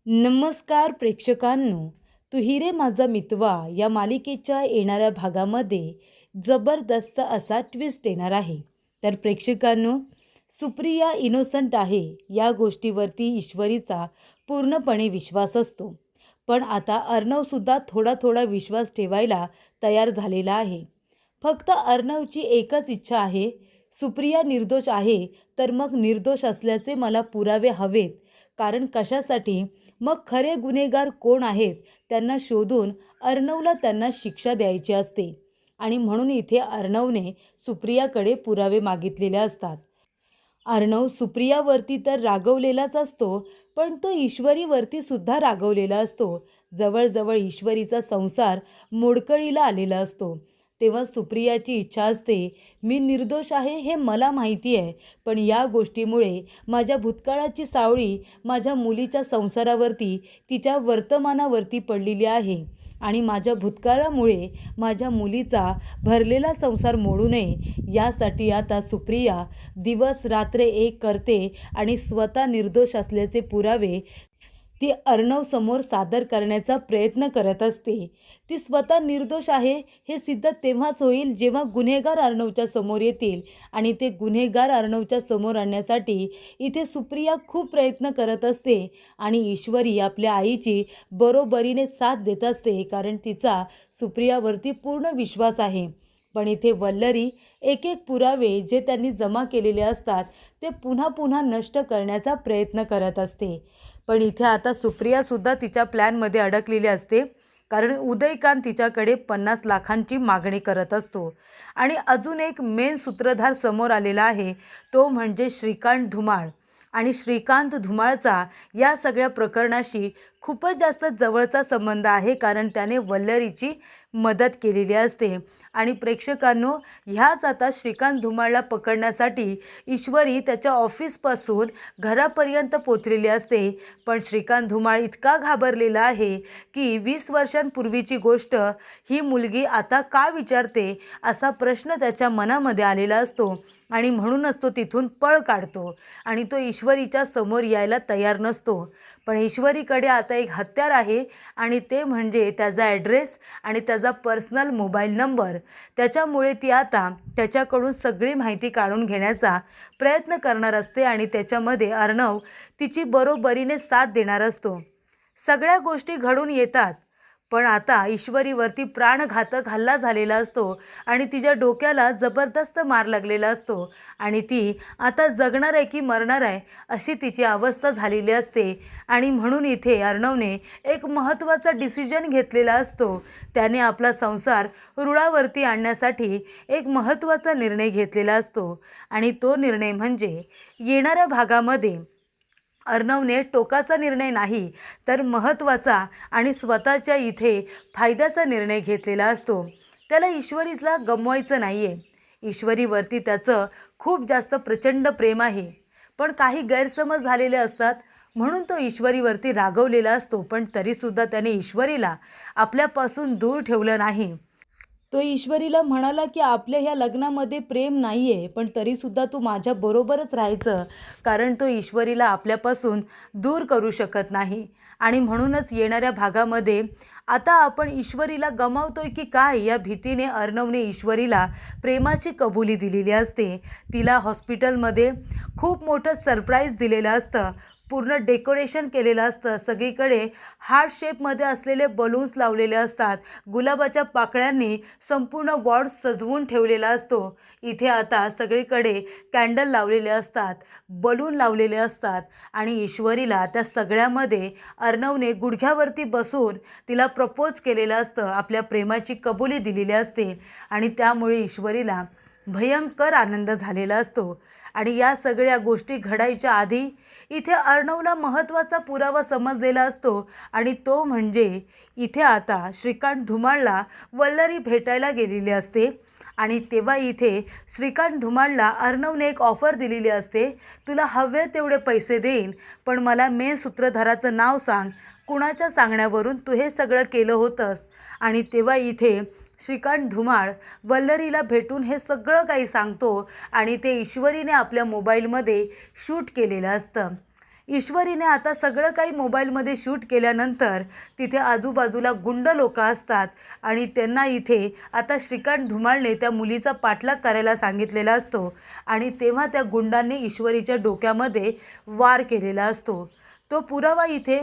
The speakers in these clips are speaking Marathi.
नमस्कार प्रेक्षकांनो, तू हिरे माझा मितवा या मालिकेच्या येणाऱ्या भागामध्ये जबरदस्त असा ट्विस्ट येणार आहे. तर प्रेक्षकांनो, सुप्रिया इनोसंट आहे या गोष्टीवरती ईश्वरीचा पूर्णपणे विश्वास असतो. पण आता अर्णवसुद्धा थोडा थोडा विश्वास ठेवायला तयार झालेला आहे. फक्त अर्णवची एकच इच्छा आहे, सुप्रिया निर्दोष आहे तर मग निर्दोष असल्याचे मला पुरावे हवेत. कारण कशासाठी? मग खरे गुन्हेगार कोण आहेत त्यांना शोधून अर्णवला त्यांना शिक्षा द्यायची असते. आणि म्हणून इथे अर्णवने सुप्रियाकडे पुरावे मागितलेले असतात. अर्णव सुप्रियावरती तर रागवलेलाच असतो, पण तो ईश्वरीवरती सुद्धा रागवलेला असतो. जवळजवळ ईश्वरीचा संसार मोडकळीला आलेला असतो. तेव्हा सुप्रियाची इच्छा असते, मी निर्दोष आहे हे मला माहिती आहे, पण या गोष्टीमुळे माझ्या भूतकाळाची सावळी माझ्या मुलीच्या संसारावरती, तिच्या वर्तमानावरती पडलेली आहे. आणि माझ्या भूतकाळामुळे माझ्या मुलीचा भरलेला संसार मोडू नये यासाठी आता सुप्रिया दिवस रात्र एक करते आणि स्वतः निर्दोष असल्याचे पुरावे ती अर्णवसमोर सादर करण्याचा प्रयत्न करत असते. ती स्वतः निर्दोष आहे हे सिद्ध तेव्हाच होईल जेव्हा गुन्हेगार अर्णवच्या समोर येतील. आणि ते गुन्हेगार अर्णवच्या समोर आणण्यासाठी इथे सुप्रिया खूप प्रयत्न करत असते. आणि ईश्वरी आपल्या आईची बरोबरीने साथ देत असते, कारण तिचा सुप्रियावरती पूर्ण विश्वास आहे. पण इथे वल्लरी एक एक पुरावे जे त्यांनी जमा केलेले असतात ते पुन्हा पुन्हा नष्ट करण्याचा प्रयत्न करत असते. पण इथे आता सुप्रियासुद्धा तिच्या प्लॅनमध्ये अडकलेली असते, कारण उदयकांत तिच्याकडे 50 लाखांची मागणी करत असतो. आणि अजून एक मेन सूत्रधार समोर आलेला आहे, तो म्हणजे श्रीकांत धुमाळ. आणि श्रीकांत धुमाळचा या सगळ्या प्रकरणाशी खूपच जास्त जवळचा संबंध आहे, कारण त्याने वल्लरीची मदत केलेली असते. आणि प्रेक्षकांनो, ह्याच आता श्रीकांत धुमाळला पकडण्यासाठी ईश्वरी त्याच्या ऑफिसपासून घरापर्यंत पोचलेली असते. पण श्रीकांत धुमाळ इतका घाबरलेला आहे की 20 वर्षांपूर्वीची गोष्ट ही मुलगी आता का विचारते असा प्रश्न त्याच्या मनामध्ये आलेला असतो. आणि म्हणूनच तो तिथून पळ काढतो आणि तो ईश्वरीच्या समोर यायला तयार नसतो. पण ईश्वरीकडे आता एक हत्यार आहे, आणि ते म्हणजे त्याचा ॲड्रेस आणि त्याचा पर्सनल मोबाईल नंबर. त्याच्यामुळे ती आता त्याच्याकडून सगळी माहिती काढून घेण्याचा प्रयत्न करणार असते. आणि त्याच्यामध्ये अर्णव तिची बरोबरीने साथ देणार असतो. सगळ्या गोष्टी घडून येतात, पण आता ईश्वरीवरती प्राणघातक हल्ला झालेला असतो आणि तिच्या डोक्याला जबरदस्त मार लागलेला असतो. आणि ती आता जगणार आहे की मरणार आहे अशी तिची अवस्था झालेली असते. आणि म्हणून इथे अर्णवने एक महत्त्वाचा डिसिजन घेतलेला असतो. त्याने आपला संसार रुळावरती आणण्यासाठी एक महत्त्वाचा निर्णय घेतलेला असतो. आणि तो निर्णय म्हणजे येणाऱ्या भागामध्ये अर्णवने टोकाचा निर्णय नाही तर महत्त्वाचा आणि स्वतःच्या इथे फायद्याचा निर्णय घेतलेला असतो. त्याला ईश्वरीला गमवायचं नाही आहे. ईश्वरीवरती त्याचं खूप जास्त प्रचंड प्रेम आहे, पण काही गैरसमज झालेले असतात म्हणून तो ईश्वरीवरती रागवलेला असतो. पण तरीसुद्धा त्याने ईश्वरीला आपल्यापासून दूर ठेवलं नाही. तो ईश्वरीला म्हणाला की आपल्या ह्या लग्नामध्ये प्रेम नाही आहे, पण तरीसुद्धा तू माझ्याबरोबरच राहायचं, कारण तो ईश्वरीला आपल्यापासून दूर करू शकत नाही. आणि म्हणूनच येणाऱ्या भागामध्ये आता आपण ईश्वरीला गमावतोय की काय या भीतीने अर्णवने ईश्वरीला प्रेमाची कबुली दिलेली असते. तिला हॉस्पिटलमध्ये खूप मोठं सरप्राईज दिलेलं असतं. पूर्ण डेकोरेशन केलेलं असतं. सगळीकडे हार्ट शेपमध्ये असलेले बलून्स लावलेले असतात. गुलाबाच्या पाकळ्यांनी संपूर्ण वॉर्ड सजवून ठेवलेला असतो. इथे आता सगळीकडे कॅन्डल लावलेले असतात, बलून लावलेले असतात. आणि ईश्वरीला त्या सगळ्यामध्ये अर्णवने गुडघ्यावरती बसून तिला प्रपोज केलेलं असतं, आपल्या प्रेमाची कबुली दिलेली असते. आणि त्यामुळे ईश्वरीला भयंकर आनंद झालेला असतो. आणि या सगळ्या गोष्टी घडायच्या आधी इथे अर्णवला महत्त्वाचा पुरावा समजलेला असतो, आणि तो म्हणजे इथे आता श्रीकांत धुमाळला वल्लरी भेटायला गेलेली असते. आणि तेव्हा इथे श्रीकांत धुमाळला अर्णवने एक ऑफर दिलेली असते, तुला हवे तेवढे पैसे देईन, पण मला मेन सूत्रधाराचं नाव सांग, कुणाच्या सांगण्यावरून तू हे सगळं केलं होतंस. आणि तेव्हा इथे श्रीकांत धुमाळ वल्लरीला भेटून हे सगळं काही सांगतो, आणि ते ईश्वरीने आपल्या मोबाईलमध्ये शूट केलेलं असतं. ईश्वरीने आता सगळं काही मोबाईलमध्ये शूट केल्यानंतर तिथे आजूबाजूला गुंड लोक असतात आणि त्यांना इथे आता श्रीकांत धुमाळने त्या मुलीचा पाठलाग करायला सांगितलेला असतो आणि तेव्हा त्या गुंडांनी ईश्वरीच्या डोक्यामध्ये वार केलेला असतो। तो पुरावा इथे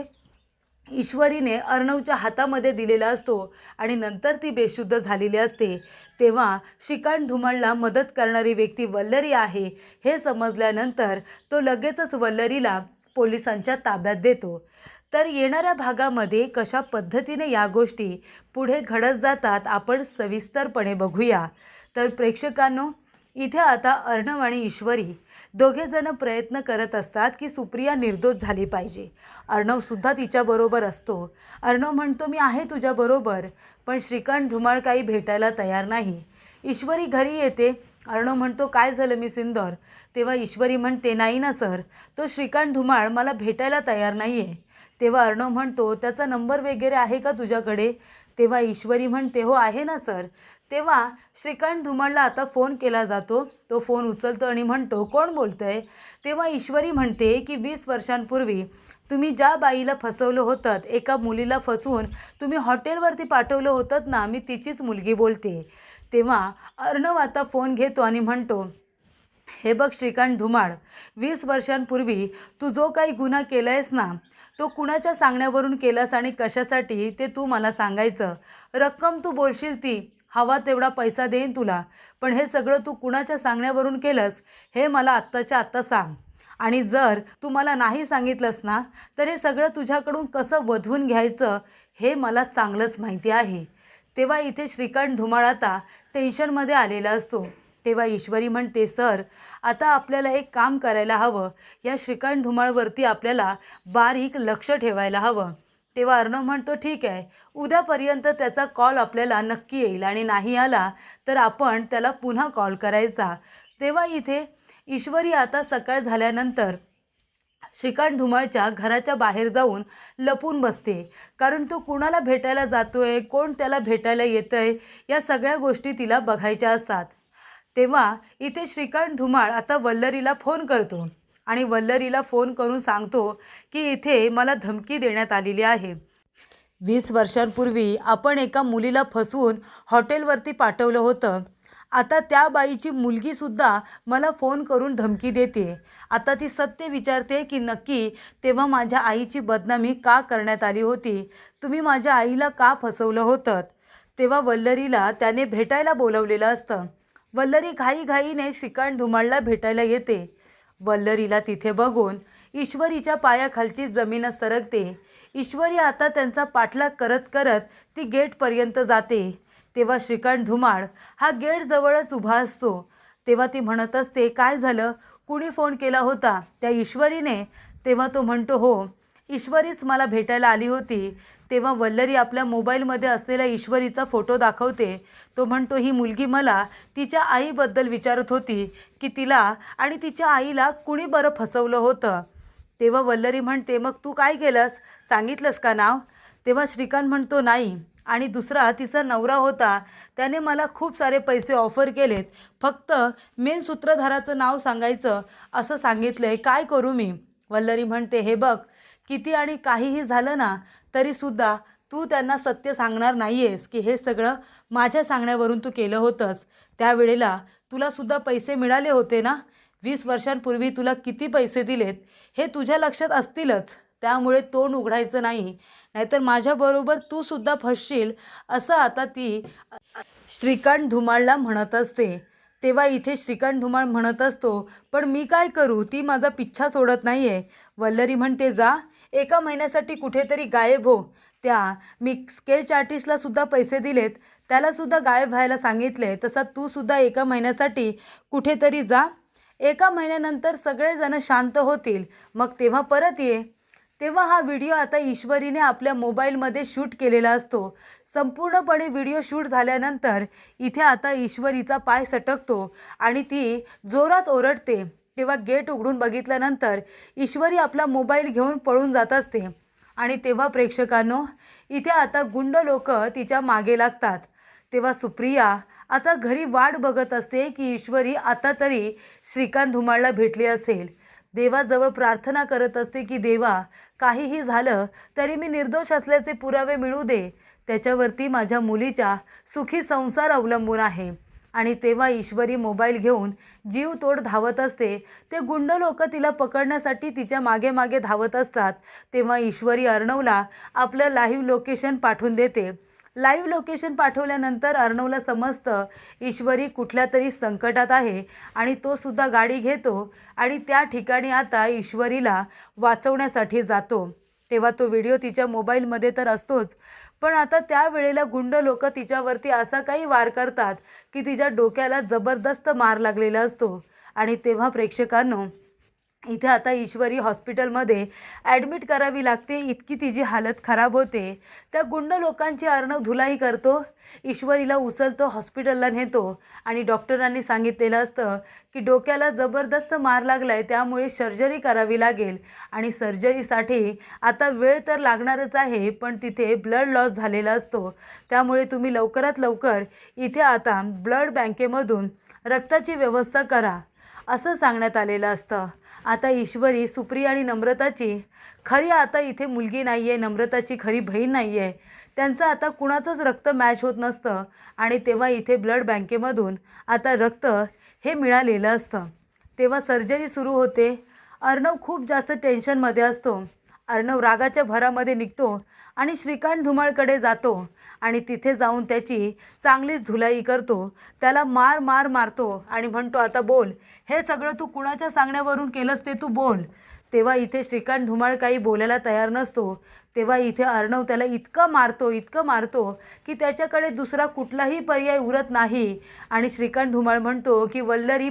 ईश्वरीने अर्णवच्या हातामध्ये दिलेला असतो आणि नंतर ती बेशुद्ध झालेली असते। तेव्हा श्रीकांत धुमाळला मदत करणारी व्यक्ती वल्लरी आहे हे समजल्यानंतर तो लगेचच वल्लरीला पोलिसांच्या ताब्यात देतो। तर येणाऱ्या भागामध्ये कशा पद्धतीने या गोष्टी पुढे घडत जातात आपण सविस्तरपणे बघूया। तर प्रेक्षकांनो, इथे आता अर्णव आणि ईश्वरी दोघेजण प्रयत्न करत असतात की सुप्रिया निर्दोष झाली पाहिजे। अर्णवसुद्धा तिच्याबरोबर असतो। अर्णव म्हणतो मी आहे तुझ्याबरोबर, पण श्रीकांत धुमाळ काही भेटायला तयार नाही। ईश्वरी घरी येते। अर्णव म्हणतो काय झालं मिस इंदौर? तेव्हा ईश्वरी म्हणते नाही ना सर, तो श्रीकांत धुमाळ मला भेटायला तयार नाही आहे। तेव्हा अर्णव म्हणतो त्याचा नंबर वगैरे आहे का तुझ्याकडे? तेव्हा ईश्वरी म्हणते हो आहे ना सर। तेव्हा श्रीकांत धुमाळला आता फोन केला जातो। तो फोन उचलतो आणि म्हणतो कोण बोलतंय? तेव्हा ईश्वरी म्हणते की 20 वर्षांपूर्वी तुम्ही ज्या बाईला फसवलं होतं, एका मुलीला फसवून तुम्ही हॉटेलवरती पाठवलं होतं ना, मी तिचीच मुलगी बोलते। तेव्हा अर्णव आता फोन घेतो आणि म्हणतो हे बघ श्रीकांत धुमाळ, 20 वर्षांपूर्वी तू जो काही गुन्हा केलायस ना, तो कुणाच्या सांगण्यावरून केलास आणि कशासाठी ते तू मला सांगायचं। रक्कम तू बोलशील ती, हवा तेवढा पैसा देईन तुला, पण हे सगळं तू कुणाच्या सांगण्यावरून केलंस हे मला आत्ताच्या आत्ता सांग। आणि जर तू मला नाही सांगितलंस ना, तर हे सगळं तुझ्याकडून कसं वधवून घ्यायचं हे मला चांगलंच माहिती आहे। तेव्हा इथे श्रीकांत धुमाळ आता टेन्शनमध्ये आलेला असतो। तेव्हा ईश्वरी म्हणते सर, आता आपल्याला एक काम करायला हवं, या श्रीकांत धुमाळवरती आपल्याला बारीक लक्ष ठेवायला हवं। तेव्हा अर्णव म्हणतो ठीक आहे, उद्यापर्यंत त्याचा कॉल आपल्याला नक्की येईल आणि नाही आला तर आपण त्याला पुन्हा कॉल करायचा। तेव्हा इथे ईश्वरी आता सकाळ झाल्यानंतर श्रीकांत धुमाळच्या घराच्या बाहेर जाऊन लपून बसते, कारण तो कुणाला भेटायला जातोय, कोण त्याला भेटायला येतंय, या सगळ्या गोष्टी तिला बघायच्या असतात। तेव्हा इथे श्रीकांत धुमाळ आता वल्लरीला फोन करतो आणि वल्लरीला फोन करून सांगतो की इथे मला धमकी देण्यात आलेली आहे। 20 वर्षांपूर्वी आपण एका मुलीला फसवून हॉटेलवरती पाठवलं होतं। आता त्या बाईची मुलगीसुद्धा मला फोन करून धमकी देते। आता ती सत्य विचारते की नक्की तेव्हा माझ्या आईची बदनामी का करण्यात आली होती, तुम्ही माझ्या आईला का फसवलं होतं। तेव्हा वल्लरीला त्याने भेटायला बोलवलेलं असतं। वल्लरी घाईघाईने श्रीकांत धुमाळला भेटायला येते। वल्लरीला तिथे बघून ईश्वरीच्या पायाखालची जमीन सरकते। ईश्वरी आता त्यांचा पाठलाग करत करत ती गेटपर्यंत जाते। तेव्हा श्रीकांत धुमाळ हा गेट जवळच उभा असतो। तेव्हा ती म्हणत असते काय झालं, कुणी फोन केला होता? त्या ईश्वरीने। तेव्हा तो म्हणतो हो, ईश्वरीच मला भेटायला आली होती। तेव्हा वल्लरी आपल्या मोबाईलमध्ये असलेला ईश्वरीचा फोटो दाखवते। तो म्हणतो ही मुलगी मला तिच्या आईबद्दल विचारत होती की तिला आणि तिच्या आईला कुणी बरं फसवलं होतं। तेव्हा वल्लरी म्हणते मग तू काय केलंस, सांगितलंस का नाव? तेव्हा श्रीकांत म्हणतो नाही, आणि दुसरा तिचा नवरा होता, त्याने मला खूप सारे पैसे ऑफर केलेत, फक्त मेन सूत्रधाराचं नाव सांगायचं असं सांगितलंय, काय करू मी? वल्लरी म्हणते हे बघ, किती आणि काहीही झालं ना तरीसुद्धा तू त्यांना सत्य सांगणार नाही आहेस की हे सगळं माझ्या सांगण्यावरून तू केलं होतंस। त्यावेळेला तुलासुद्धा पैसे मिळाले होते ना, 20 वर्षांपूर्वी तुला किती पैसे दिलेत हे तुझ्या लक्षात असतीलच, त्यामुळे तोंड उघडायचं नाही, नाहीतर माझ्याबरोबर तू सुद्धा फसशील, असं आता ती श्रीकांत धुमाळला म्हणत असते। तेव्हा इथे श्रीकांत धुमाळ म्हणत असतो पण मी काय करू, ती माझा पिच्छा सोडत नाही आहे। वल्लरी म्हणते जा, एका महिन्यासाठी कुठेतरी गायब हो, त्या मी स्केच आर्टिस्टला सुद्धा पैसे दिलेत, त्यालासुद्धा गायब व्हायला सांगितले, तसा तू सुद्धा एका महिन्यासाठी कुठेतरी जा, एका महिन्यानंतर सगळेजण शांत होतील, मग तेव्हा परत ये। तेव्हा हा व्हिडिओ आता ईश्वरीने आपल्या मोबाईलमध्ये शूट केलेला असतो। संपूर्णपणे व्हिडिओ शूट झाल्यानंतर इथे आता ईश्वरीचा पाय सटकतो आणि ती जोरात ओरडते। तेव्हा गेट उघडून बघितल्यानंतर ईश्वरी आपला मोबाईल घेऊन पळून जात असते आणि तेव्हा प्रेक्षकांनो, इथे आता गुंड लोक तिच्या मागे लागतात। तेव्हा सुप्रिया आता घरी वाट बघत असते की ईश्वरी आता तरी श्रीकांत धुमाळला भेटली असेल। देवाजवळ प्रार्थना करत असते की देवा, काहीही झालं तरी मी निर्दोष असल्याचे पुरावे मिळू दे, त्याच्यावरती माझ्या मुलीचा सुखी संसार अवलंबून आहे. आणि तेव्हा ईश्वरी मोबाईल घेऊन जीवतोड धावत असते. ते गुंड लोक तिला पकडण्यासाठी तिच्या मागे मागे धावत असतात. तेव्हा ईश्वरी अर्णवला आपलं लाईव्ह लोकेशन पाठवून देते. लाईव्ह लोकेशन पाठवल्यानंतर अर्णवला समजतं ईश्वरी कुठल्या तरी संकटात आहे आणि तो सुद्धा गाडी घेतो आणि त्या ठिकाणी आता ईश्वरीला वाचवण्यासाठी जातो. तेव्हा तो व्हिडिओ तिच्या मोबाईलमध्ये तर असतोच, पण आता त्या वेळेला गुंड लोक तिच्यावरती असा काही वार करतात की तिच्या डोक्याला जबरदस्त मार लागलेला असतो. आणि तेव्हा प्रेक्षकांनो, इथे आता ईश्वरी हॉस्पिटलमध्ये ॲडमिट करावी लागते. इतकी तिची हालत खराब होते. त्या गुंड लोकांची अर्णव धुलाई करतो, ईश्वरीला उचलतो, हॉस्पिटलला नेतो आणि डॉक्टरांनी सांगितलेलं असतं की डोक्याला जबरदस्त मार लागला आहे, त्यामुळे सर्जरी करावी लागेल. आणि सर्जरीसाठी आता वेळ तर लागणारच आहे, पण तिथे ब्लड लॉस झालेला असतो. त्यामुळे तुम्ही लवकरात लवकर इथे आता ब्लड बँकेमधून रक्ताची व्यवस्था करा, असं सांगण्यात आलेलं असतं. आता ईश्वरी, सुप्रिया आणि नम्रताची खरी आता इथे मुलगी नाही आहे, नम्रताची खरी बहीण नाही आहे. त्यांचं आता कुणाचंच रक्त मॅच होत नसतं आणि तेव्हा इथे ब्लड बँकेमधून आता रक्त हे मिळालेलं असतं. तेव्हा सर्जरी सुरू होते. अर्णव खूप जास्त टेन्शनमध्ये असतो. अर्णव रागाच्या भरामध्ये निघतो आणि श्रीकांत धुमाळकडे जातो आणि तिथे जाऊन त्याची चांगलीच धुलाई करतो. त्याला मारतो आणि म्हणतो, आता बोल, हे सगळं तू कुणाच्या सांगण्यावरून केलंस ते तू बोल. तेव्हा इथे श्रीकांत धुमाळ काही बोलायला तयार नसतो. तेव्हा इथे अर्णव त्याला इतकं मारतो की त्याच्याकडे दुसरा कुठलाही पर्याय उरत नाही. आणि श्रीकांत धुमाळ म्हणतो की वल्लरी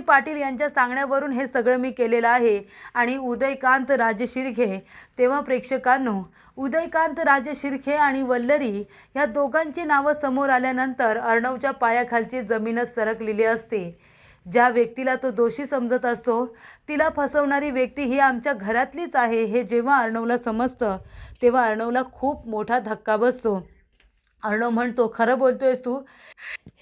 पाटील यांच्या सांगण्यावरून हे सगळं मी केलेलं आहे. आणि उदयकांत राजे शिर्के, तेव्हा प्रेक्षकांनो, उदयकांत राजे शिर्के आणि वल्लरी या दोघांची नावं समोर आल्यानंतर अर्णवच्या पायाखालची जमीनच सरकलेली असते. ज्या व्यक्तीला तो दोषी समजत असतो, तिला फसवणारी व्यक्ती ही आमच्या घरातलीच आहे, हे जेव्हा अर्णवला समजतं तेव्हा अर्णवला खूप मोठा धक्का बसतो. अर्णव म्हणतो, खरं बोलतोयस तू?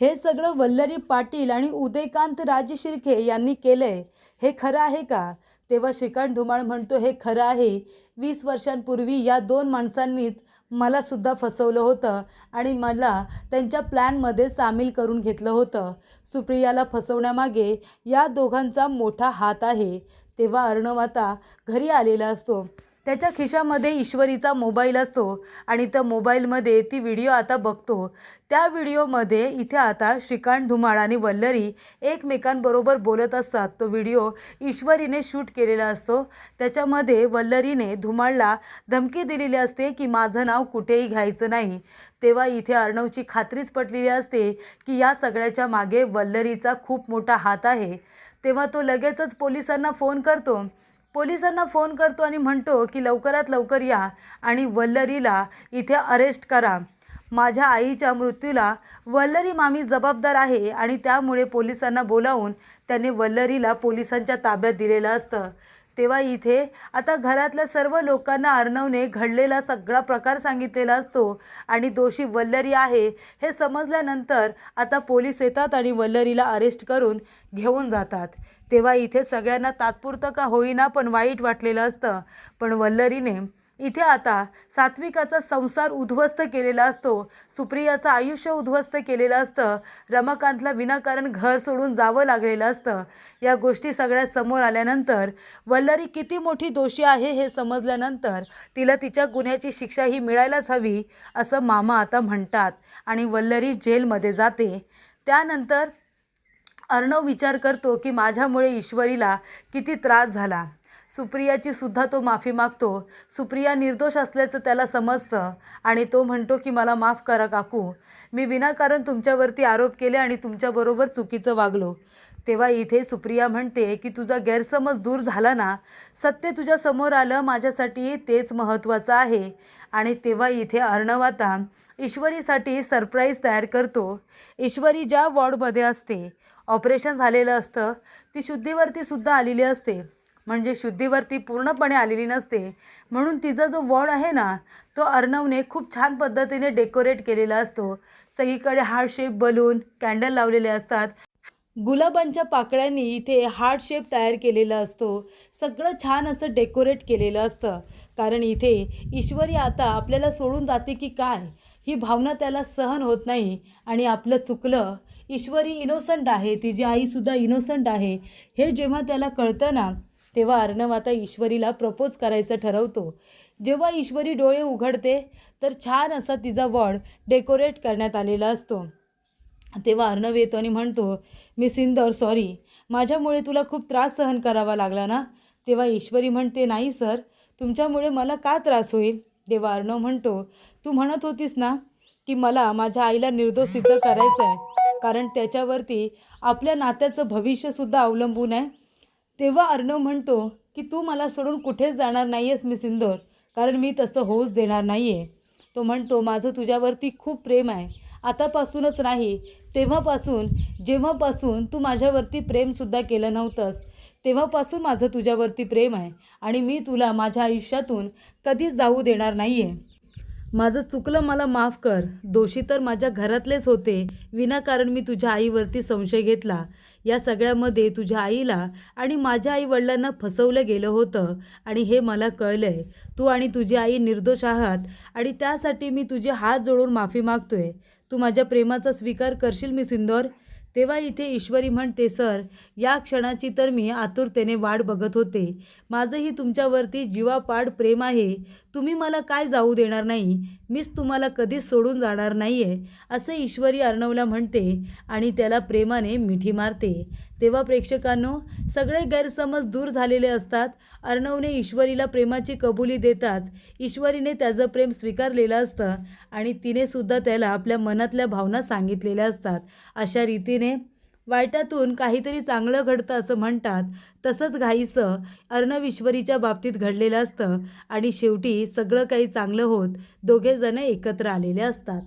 हे सगळं वल्लरी पाटील आणि उदयकांत राजे शिर्के यांनी केलंय, हे खरं आहे का? तेव्हा श्रीकांत धुमाळ म्हणतो, हे खरं आहे. 20 वर्षांपूर्वी या 2 माणसांनीच मला सुद्धा फसवलं होतं आणि मला त्यांच्या प्लॅनमध्ये सामील करून घेतलं होतं. सुप्रियाला फसवण्यामागे या दोघांचा मोठा हात आहे. तेव्हा अर्णव आता घरी आलेला असतो. त्याच्या खिशामध्ये ईश्वरीचा मोबाईल असतो आणि त्या मोबाईलमध्ये ती व्हिडिओ आता बघतो. त्या व्हिडिओमध्ये इथे आता श्रीकांत धुमाळ आणि वल्लरी एकमेकांबरोबर बोलत असतात. तो व्हिडिओ ईश्वरीने शूट केलेला असतो. त्याच्यामध्ये वल्लरीने धुमाळला धमकी दिलेली असते की माझं नाव कुठेही घ्यायचं नाही. तेव्हा इथे अर्णवची खात्रीच पटलेली असते की या सगळ्याच्या मागे वल्लरीचा खूप मोठा हात आहे. तेव्हा तो लगेचच पोलिसांना फोन करतो आणि म्हणतो की लवकरात लवकर या आणि वल्लरीला इथे अरेस्ट करा. माझ्या आईच्या मृत्यूला वल्लरी मामी जबाबदार आहे आणि त्यामुळे पोलिसांना बोलावून त्याने वल्लरीला पोलिसांच्या ताब्यात दिलेलं असतं. तेव्हा इथे आता घरातल्या सर्व लोकांना अर्णवने घडलेला सगळा प्रकार सांगितलेला असतो आणि दोषी वल्लरी आहे हे समजल्यानंतर आता पोलीस येतात आणि वल्लरीला अरेस्ट करून घेऊन जातात. तेव्हा इथे सगळ्यांना तात्पुरतं का होईना पण वाईट वाटलेलं असतं. पण वल्लरीने इथे आता सात्विकाचा संसार उद्ध्वस्त केलेला असतो, सुप्रियाचं आयुष्य उद्ध्वस्त केलेलं असतं, रमाकांतला विनाकारण घर सोडून जावं लागलेलं असतं. या गोष्टी सगळ्या समोर आल्यानंतर वल्लरी किती मोठी दोषी आहे हे समजल्यानंतर तिला तिच्या गुन्ह्याची शिक्षा ही मिळायलाच हवी असं मामा आता म्हणतात आणि वल्लरी जेलमध्ये जाते. त्यानंतर अर्णव विचार करतो की माझ्यामुळे ईश्वरीला किती त्रास झाला. सुप्रियाची सुद्धा तो माफी मागतो. सुप्रिया निर्दोष असल्याचं त्याला समजतं आणि तो म्हणतो की मला माफ करा काकू, मी विनाकारण तुमच्यावरती आरोप केले आणि तुमच्याबरोबर चुकीचं वागलो. तेव्हा इथे सुप्रिया म्हणते की तुझा गैरसमज दूर झाला ना, सत्य तुझ्या समोर आलं, माझ्यासाठी तेच महत्त्वाचं आहे. आणि तेव्हा इथे अर्णव आता ईश्वरीसाठी सरप्राईज तयार करतो. ईश्वरी ज्या वॉर्डमध्ये असते, ऑपरेशन झालेलं असतं, ती शुद्धीवरती सुद्धा आलेली असते, म्हणजे शुद्धीवरती पूर्णपणे आलेली नसते. म्हणून तिचा जो वॉर्ड आहे ना, तो अर्णवने खूप छान पद्धतीने डेकोरेट केलेला असतो. सगळीकडे हार्ट शेप बलून, कॅन्डल लावलेले असतात. गुलाबांच्या पाकळ्यांनी इथे हार्ट शेप तयार केलेला असतो. सगळं छान असं डेकोरेट केलेलं असतं. कारण इथे ईश्वरी आता आपल्याला सोडून जाते की काय ही भावना त्याला सहन होत नाही आणि आपलं चुकलं. ईश्वरी इनोसंट आहे, तिची आईसुद्धा इनोसंट आहे हे जेव्हा त्याला कळतं ना, तेव्हा अर्णव आता ईश्वरीला प्रपोज करायचं ठरवतो. जेव्हा ईश्वरी डोळे उघडते तर छान असा तिचा वॉर्ड डेकोरेट करण्यात आलेला असतो. तेव्हा अर्णव येतो आणि म्हणतो, मिस इंदौर सॉरी, माझ्यामुळे तुला खूप त्रास सहन करावा लागला ना. तेव्हा ईश्वरी म्हणते, नाही सर, तुमच्यामुळे मला का त्रास होईल. तेव्हा अर्णव म्हणतो, तू म्हणत होतीस ना की मला माझ्या आईला निर्दोष सिद्ध करायचं आहे, कारण त्याच्यावरती आपल्या नात्याचं भविष्यसुद्धा अवलंबून आहे. तेव्हा अर्णव म्हणतो की तू मला सोडून कुठेच जाणार नाही आहेस मिस इंदौर, कारण मी तसं होऊच देणार नाही आहे. तो म्हणतो, माझं तुझ्यावरती खूप प्रेम आहे, आतापासूनच नाही, तेव्हापासून जेव्हापासून तू माझ्यावरती प्रेमसुद्धा केलं नव्हतंस तेव्हापासून माझं तुझ्यावरती प्रेम आहे आणि मी तुला माझ्या आयुष्यातून कधीच जाऊ देणार नाही आहे. माझं चुकलं, मला माफ कर. दोषी तर माझ्या घरातलेच होते. विनाकारण मी तुझ्या आईवरती संशय घेतला. या सगळ्यामध्ये तुझ्या आईला आणि माझ्या आईवडिलांना फसवलं गेलं होतं आणि हे मला कळलं आहे. तू आणि तुझी आई निर्दोष आहात आणि त्यासाठी मी तुझे हात जोडून माफी मागतोय. तू माझ्या प्रेमाचा स्वीकार करशील मिस इंदौर. तेव्हा इथे ईश्वरी म्हणते, सर, या क्षणाची तर मी आतुरतेने वाट बघत होते. माझंही तुमच्यावरती जीवापाड प्रेम आहे. तुम्ही मला काय जाऊ देणार नाही. मीच तुम्हाला कधीच सोडून जाणार नाही आहे, असे ईश्वरी अर्णवला म्हणते आणि त्याला प्रेमाने मिठी मारते. तेव्हा प्रेक्षकांनो, सगळे गैरसमज दूर झालेले असतात. अर्णवने ईश्वरीला प्रेमाची कबुली देताच ईश्वरीने त्याचं प्रेम स्वीकारलेलं असतं आणि तिनेसुद्धा त्याला आपल्या मनातल्या भावना सांगितलेल्या असतात. अशा रीतीने वाईटातून काहीतरी चांगलं घडतं असं म्हणतात. तसंच घाईचं अर्णव ईश्वरीच्या बाबतीत घडलेलं असतं आणि शेवटी सगळं काही चांगलं होत दोघेजण एकत्र आलेले असतात.